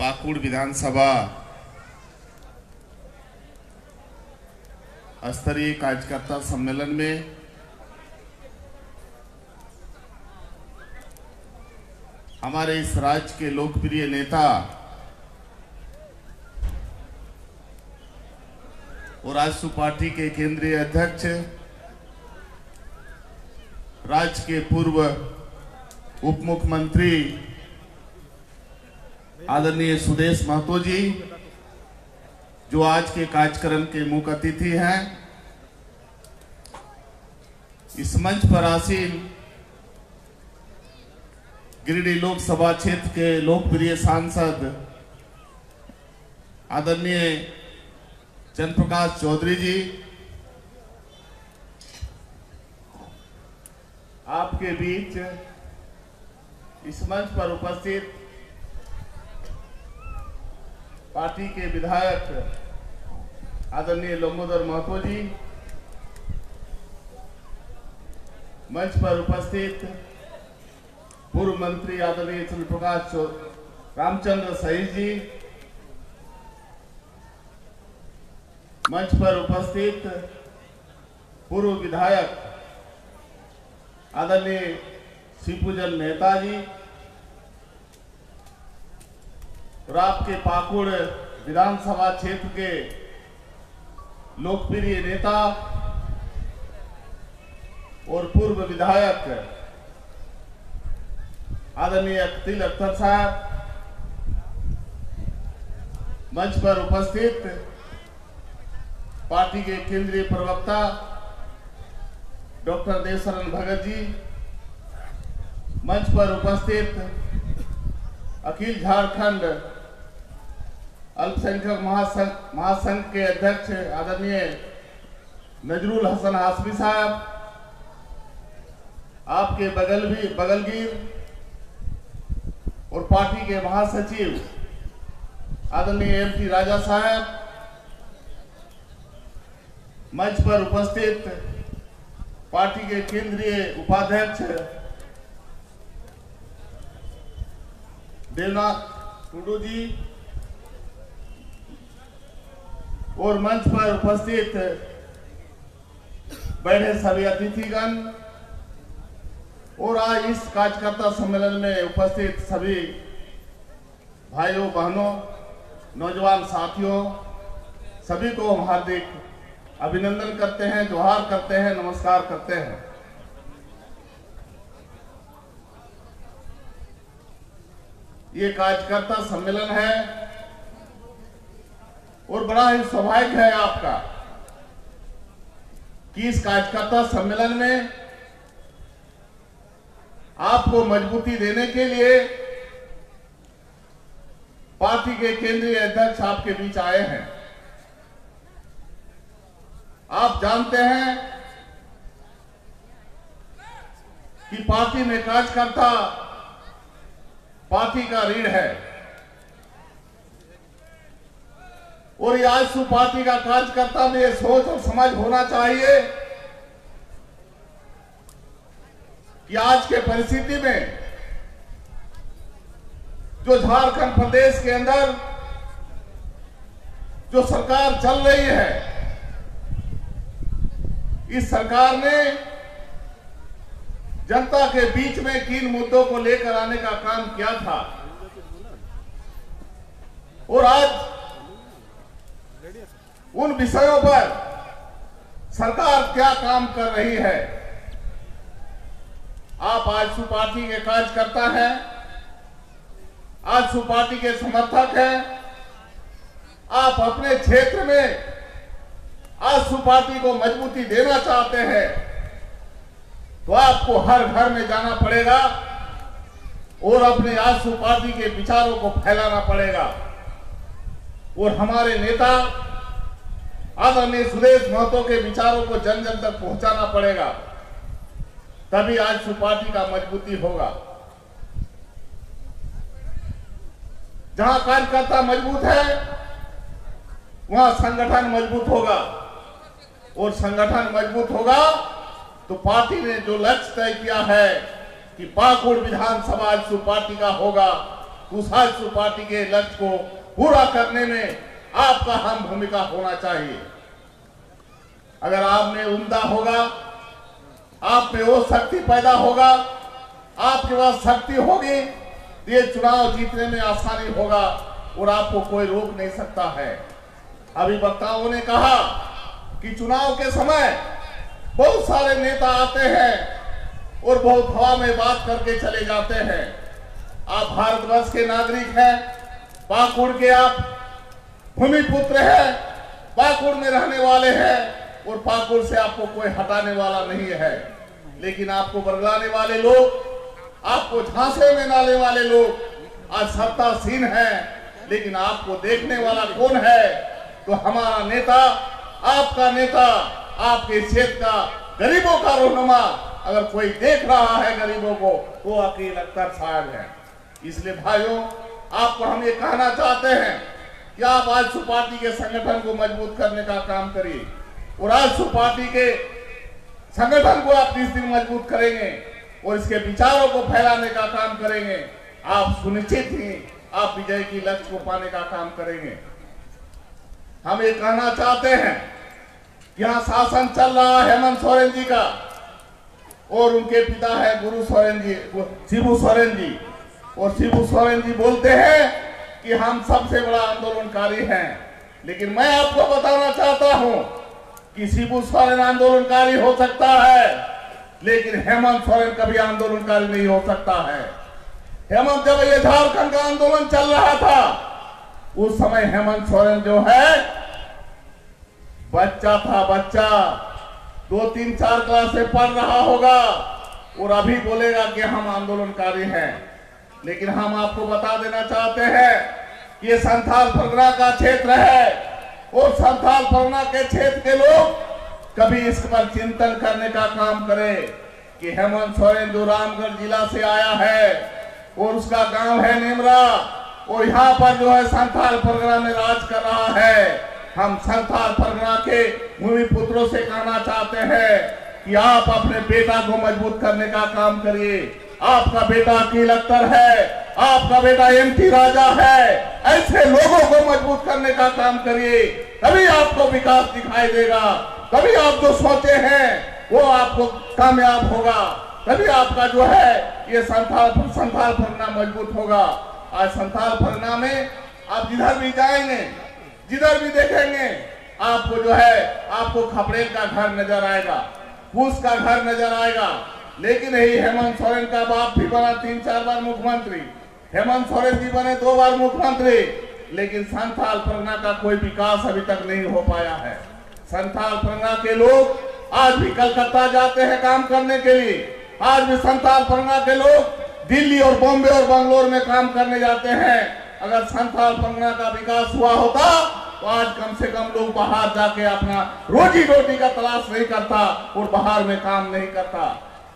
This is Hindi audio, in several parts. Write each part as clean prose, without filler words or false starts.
पाकुड़ विधानसभा स्तरीय कार्यकर्ता सम्मेलन में हमारे इस राज्य के लोकप्रिय नेता और राजसू पार्टी के केंद्रीय अध्यक्ष, राज्य के पूर्व उप मुख्यमंत्री आदरणीय सुदेश महतो जी, जो आज के कार्यक्रम के मुख्य अतिथि हैं, इस मंच पर आसीन गिरिडीह लोकसभा क्षेत्र के लोकप्रिय सांसद आदरणीय चंद्रप्रकाश चौधरी जी, आपके बीच इस मंच पर उपस्थित पार्टी के विधायक आदरणीय लंबोदर महतो जी, मंच पर उपस्थित पूर्व मंत्री आदरणीय चंद्रप्रकाश रामचंद्र सही जी, मंच पर उपस्थित पूर्व विधायक आदरणीय शिवपूजन मेहता जी और आपके पाकुड़ विधानसभा क्षेत्र के लोकप्रिय नेता और पूर्व विधायक आदरणीय अकील अख्तर साहब, मंच पर उपस्थित पार्टी के केंद्रीय प्रवक्ता डॉक्टर देवशरण भगत जी, मंच पर उपस्थित अखिल झारखंड अल्पसंख्यक महासंघ के अध्यक्ष आदरणीय नजरुल हसन हाशमी साहब, आपके बगलगीर और पार्टी के महासचिव आदरणीय एमटी राजा साहब, मंच पर उपस्थित पार्टी के केंद्रीय उपाध्यक्ष देवनाथ टुडू जी और मंच पर उपस्थित बैठे सभी अतिथिगण और आज इस कार्यकर्ता सम्मेलन में उपस्थित सभी भाइयों बहनों, नौजवान साथियों, सभी को हम हार्दिक अभिनंदन करते हैं, जोहार करते हैं, नमस्कार करते हैं। ये कार्यकर्ता सम्मेलन है और बड़ा ही सौभाग्य है आपका कि इस कार्यकर्ता सम्मेलन में आपको मजबूती देने के लिए पार्टी के केंद्रीय अध्यक्ष आपके बीच आए हैं। आप जानते हैं कि पार्टी में कार्यकर्ता पार्टी का रीढ़ है और ये राजसू पार्टी का कार्यकर्ता में ये सोच और समझ होना चाहिए कि आज के परिस्थिति में जो झारखंड प्रदेश के अंदर जो सरकार चल रही है, इस सरकार ने जनता के बीच में किन मुद्दों को लेकर आने का काम किया था और आज उन विषयों पर सरकार क्या काम कर रही है। आप आजसू पार्टी के कार्यकर्ता हैं, आजसू पार्टी के समर्थक हैं, आप अपने क्षेत्र में आजसू पार्टी को मजबूती देना चाहते हैं तो आपको हर घर में जाना पड़ेगा और अपने आजसू पार्टी के विचारों को फैलाना पड़ेगा और हमारे नेता आदरणीय सुदेश महतो के विचारों को जन जन तक पहुंचाना पड़ेगा, तभी आजसू पार्टी का मजबूती होगा। जहां कार्यकर्ता मजबूत है वहां संगठन मजबूत होगा और संगठन मजबूत होगा तो पार्टी ने जो लक्ष्य तय किया है कि पाकुड़ विधानसभा आजसू पार्टी का होगा, उस आजसू पार्टी के लक्ष्य को पूरा करने में आपका अहम भूमिका होना चाहिए। अगर आप में उम्दा होगा, आप में वो शक्ति पैदा होगा, आपके पास शक्ति होगी, ये चुनाव जीतने में आसानी होगा और आपको कोई रोक नहीं सकता है। अभी वक्ताओं ने कहा कि चुनाव के समय बहुत सारे नेता आते हैं और बहुत हवा में बात करके चले जाते हैं। आप भारतवर्ष के नागरिक हैं, पाकुड़ के आप भूमिपुत्र हैं, पाकुड़ में रहने वाले हैं और पाकुड़ से आपको कोई हटाने वाला नहीं है। लेकिन आपको बरगलाने वाले लोग, आपको झांसे में डालने वाले लोग आज सत्तासीन हैं, लेकिन आपको देखने वाला कौन है? तो हमारा नेता, आपका नेता, आपके क्षेत्र का गरीबों का रहनुमा, अगर कोई देख रहा है गरीबों को तो अकील अख्तर साहब है। इसलिए भाइयों, आपको हम ये कहना चाहते हैं कि आप आजसू पार्टी के संगठन को मजबूत करने का काम करिए और आजसू पार्टी के संगठन को आप 30 दिन मजबूत करेंगे और इसके विचारों को फैलाने का काम करेंगे, आप सुनिश्चित ही आप विजय की लक्ष्य को पाने का काम करेंगे। हम ये कहना चाहते हैं कि यहाँ शासन चल रहा है हेमंत सोरेन जी का और उनके पिता है गुरु सोरेन जी, शिबू सोरेन जी, और शिबू सोरेन जी बोलते हैं कि हम सबसे बड़ा आंदोलनकारी हैं। लेकिन मैं आपको बताना चाहता हूं कि शिबू सोरेन आंदोलनकारी हो सकता है, लेकिन हेमंत सोरेन कभी आंदोलनकारी नहीं हो सकता है। हेमंत, जब ये झारखंड का आंदोलन चल रहा था उस समय हेमंत सोरेन जो है बच्चा था, बच्चा 2-3-4 क्लास से पढ़ रहा होगा और अभी बोलेगा कि हम आंदोलनकारी हैं। लेकिन हम आपको बता देना चाहते हैं कि ये संथाल परगना का क्षेत्र है और संथाल परगना के क्षेत्र के लोग कभी इस पर चिंतन करने का काम करें कि हेमंत सोरेन जो रामगढ़ जिला से आया है और उसका गांव है नेमरा और यहाँ पर जो है संथाल परगना में राज कर रहा है। हम संथाल परगना के भूमिपुत्रों से कहना चाहते हैं कि आप अपने बेटा को मजबूत करने का काम करिए। आपका बेटा अकील अख्तर है, आपका बेटा एमटी राजा है, ऐसे लोगों को मजबूत करने का काम करिए, तभी आपको विकास दिखाई देगा, तभी आप जो सोचे हैं वो आपको कामयाब होगा, तभी आपका जो है ये संथाल परगना मजबूत होगा। आज संथाल परगना में आप जिधर भी जाएंगे, जिधर भी देखेंगे, आपको जो है आपको खपरेल का घर नजर आएगा, फूस का घर नजर आएगा। लेकिन यही हेमंत सोरेन का बाप भी बना 3-4 बार मुख्यमंत्री, हेमंत सोरेन जी बने 2 बार मुख्यमंत्री, लेकिन संथाल परगना का कोई विकास अभी तक नहीं हो पाया है। संथाल परगना के लोग आज भी कलकत्ता जाते हैं काम करने के लिए, आज भी संथाल परगना के लोग दिल्ली और बॉम्बे और बंगलोर में काम करने जाते हैं। अगर संथाल परगना का विकास हुआ होता तो आज कम से कम लोग बाहर जाके अपना रोजी रोटी का तलाश नहीं करता और बाहर में काम नहीं करता।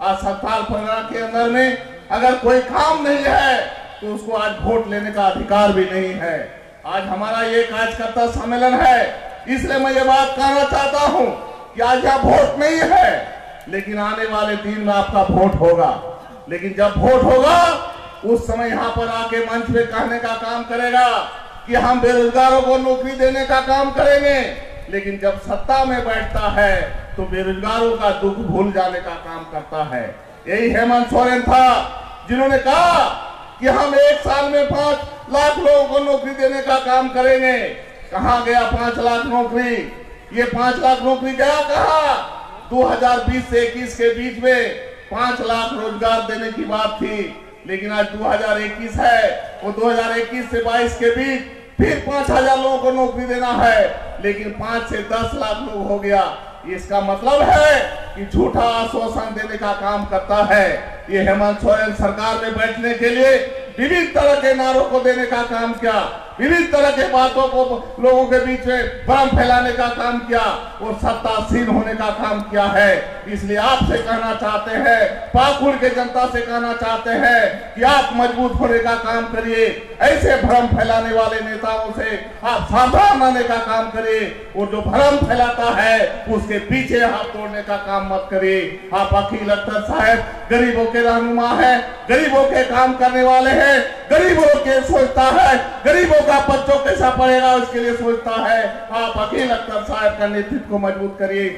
आज संथाल परगना के अंदर में अगर कोई काम नहीं है तो उसको आज वोट लेने का अधिकार भी नहीं है। आज हमारा ये कार्यकर्ता सम्मेलन है, इसलिए मैं ये बात कहना चाहता हूं कि आज यहाँ वोट नहीं है, लेकिन आने वाले दिन में आपका वोट होगा। लेकिन जब वोट होगा उस समय यहाँ पर आके मंच पे कहने का काम करेगा कि हम बेरोजगारों को नौकरी देने का काम करेंगे, लेकिन जब सत्ता में बैठता है तो बेरोजगारों का दुख भूल जाने का काम करता है। यही हेमंत सोरेन था जिन्होंने कहा कि हम 1 साल में 5 लाख लोगों को नौकरी देने का काम करेंगे। कहाँ गया 5 लाख नौकरी? ये 5 लाख नौकरी गया कहाँ? 2020 से 21 के बीच में 5 लाख रोजगार देने की बात थी, लेकिन आज 2021 है, वो 2021 से 22 के बीच फिर 5000 लोगों को नौकरी देना है, लेकिन 5 से 10 लाख लोग हो गया। इसका मतलब है कि झूठा आश्वासन देने का काम करता है। ये हेमंत सोरेन सरकार में बैठने के लिए विभिन्न तरह के नारों को देने का काम किया। विभिन्न तरह के बातों को लोगों के बीच में भ्रम फैलाने का काम किया और सत्तासीन होने का काम किया है। इसलिए आपसे कहना चाहते हैं, पाकुड़ के जनता से कहना चाहते हैं कि आप मजबूत होने का काम करिए, ऐसे भ्रम फैलाने वाले नेताओं से आप सावधान रहने का काम करिए और जो भ्रम फैलाता है उसके पीछे हाथ तोड़ने का काम मत करिए। आप अकील अख्तर साहब गरीबों के रहनुमा है, गरीबों के काम करने वाले हैं, गरीबों के सोचता है, गरीबों का बच्चों कैसा पढ़ेगा उसके लिए सोचता है। आप अकील अख्तर साहब का नेतृत्व को मजबूत करिए।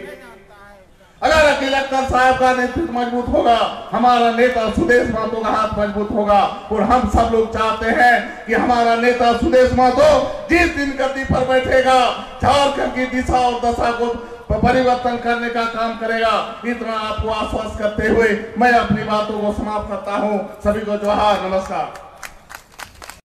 अगर अकील अख्तर साहब का नेतृत्व मजबूत होगा, हमारा नेता सुदेश महतो का हाथ मजबूत होगा और हम सब लोग चाहते हैं कि हमारा नेता सुदेश महतो जिस दिन गद्दी पर बैठेगा झारखंड की दिशा और दशा को परिवर्तन करने का काम करेगा। इतना आपको आश्वस्त करते हुए मैं अपनी बातों को समाप्त करता हूं। सभी को जोहार, नमस्कार।